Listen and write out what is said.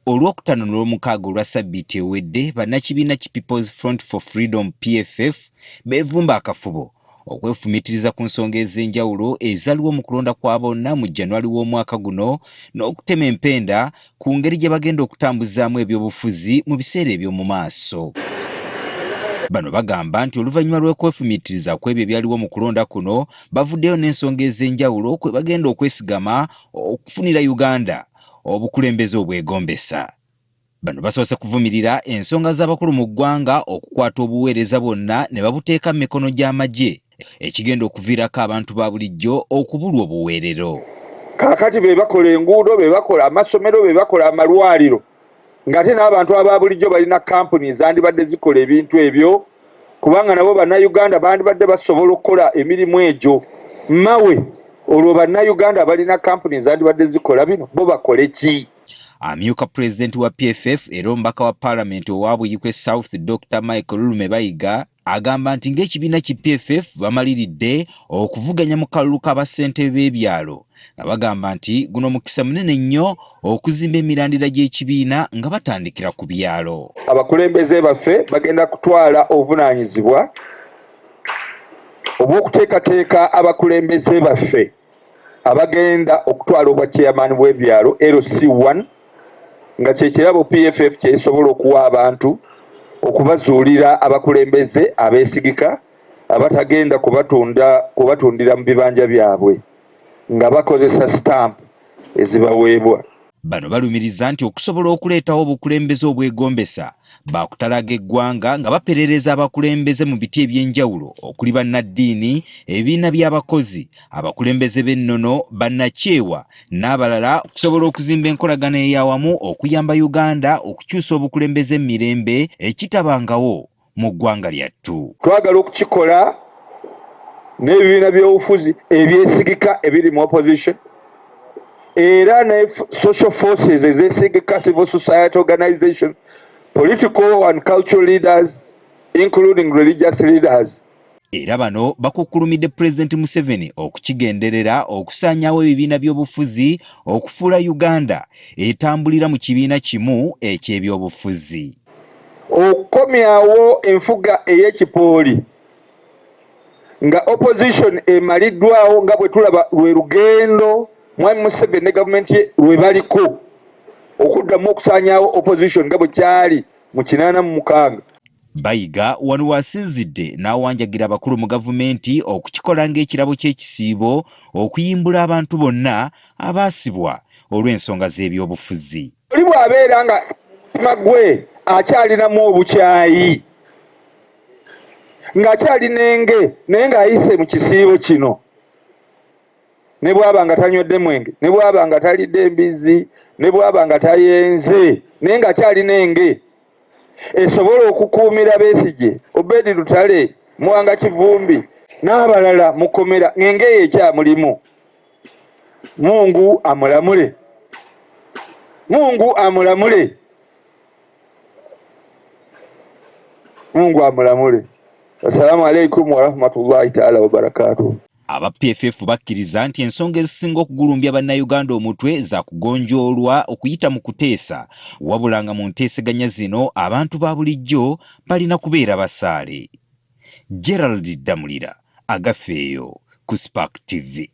Olwokutaano n'olwomukaaga olwa ssabbiiti ewedde bannakibiina ki People's Front for Freedom PFF beevumba akafubo okwefumitiriza ku nsonga ez'enjawulo ezaliwo mu kulonda kwa bonna mu January w'omwaka guno n'okutema empenda ku ngeri gye bagenda okutambuzaamu ebyobufuzi mu biseera eby'omu maaso. Bano bagamba nti oluvannyuma lw'okwefumitiriza kw'ebyo ebyaliwo mu kulonda kuno bavuddeyo n'ensonga ez'enjawulo kwe bagenda okwesigama okufunira Uganda obukulembeze obwegombesa. Bano basoose kuvumirira ensonga z'abakulu mu ggwanga okukwata obuweereza bwonna ne babuteeka mu mikono gy'amagye ekigenda okuviirako abantu ba bulijjo okubulwa obuweerero. Kaakati be bakola enguudo, be bakola amasomero, be bakola amalwaliro ng'ate n'abantu aba bulijjo balina kampuni zandibadde zikola ebintu ebyo kubanga nabo bannayuganda bandibadde basobola okukola emirimu egyo mawe olwo bannayuganda balina kampuni zandibadde zikola bino bo bakole ki? Amyuka Pulezidenti wa PFF era omubaka wa Paalamenti owa Buyikwe South Dr. Michael Lulume Bayiga agamba nti ng'ekibiina ki PFF bamaliridde okuvuganya mu kalulu k'abassentebe b'ebyalo nga bagamba nti guno mukisa munene nnyo okuzimba emirandira gy'ekibiina nga batandikira ku byalo. Abakulembeze baffe bagenda kutwala obuvunaanyizibwa obw'okuteekateeka abakulembeze baffe abagenda okutwala obwa chairman bw'ebyalo LC1 nga kye kirabo PFF kyesobola okuwa abantu okubazuulira abakulembeze abeesigika abatagenda kubatundira mu bibanja byabwe nga bakozesa stamp ezibaweebwa. Bano balumiriza nti okusobola okuleetawo obukulembeze obwegombesa baakutalaga eggwanga nga baperereza abakulembeze mu biti eby'enjawulo okuli bannaddiini, ebibiina by'abakozi, abakulembeze b'ennono, bannakyewa n'abalala okusobola okuzimba enkolagana ey'awamu okuyamba Uganda okukyusa obukulembeze mu mirembe ekitabangawo mu ggwanga lyattu. Twagala okukikola n'ebibiina by'obufuzi ebyesigika ebiri mu opposition era ne social forces ezesigika civil society organization, political and cultural leaders including religious leaders. Era bano bakukkulumidde Pulezidenti Museveni okukigenderera okusaanyaawo ebibiina by'obufuzi okufuula Uganda etambulira mu kibiina kimu eky'ebyobufuzi. Okukomyawo enfuga ey'ekipooli nga opposition emaliddwawo nga bwe tulaba lwe lugendo Mwami Museveni ne gavumenti ye lwe baliko okuddamu okusaanyaawo opposition nga bwe kyali mu 86. Bayiga wano wasinzidde n'awanjagira abakulu mu gavumenti okukikola ng'ekirabo ky'ekisiibo okuyimbula abantu bonna abaasibwa olw'ensonga z'ebyobufuzi. Oli bw'abeera nga magwe akyalinamu obukyayi ng'akyalina enge naye ng'ayise mu kisiibo kino ne bw'aba nga tanywedde mwenge, ne bw'aba nga talidde embizi, ne bw'aba nga tayenze, naye ng'akyalina enge esobola okukuumira Besigye, Obedi Lutale, Mwanga Kivumbi n'abalala mukomera ng'enge eyo ekyamulimu. Mungu amulamule. Mungu amulamule. Mungu amulamule. Assalamu alaikum wa rahmatullahi ta'ala wa barakatuh. Aba PFF bakkiriza nti ensonga ezisinga okugulumbya bannayuganda omutwe za kugonjoolwa okuyita mu kuteesa wabula nga mu nteeseganya zino abantu ba bulijjo balina kubeera basaale. Gerald Damulira agafeeyo ku Spark TV.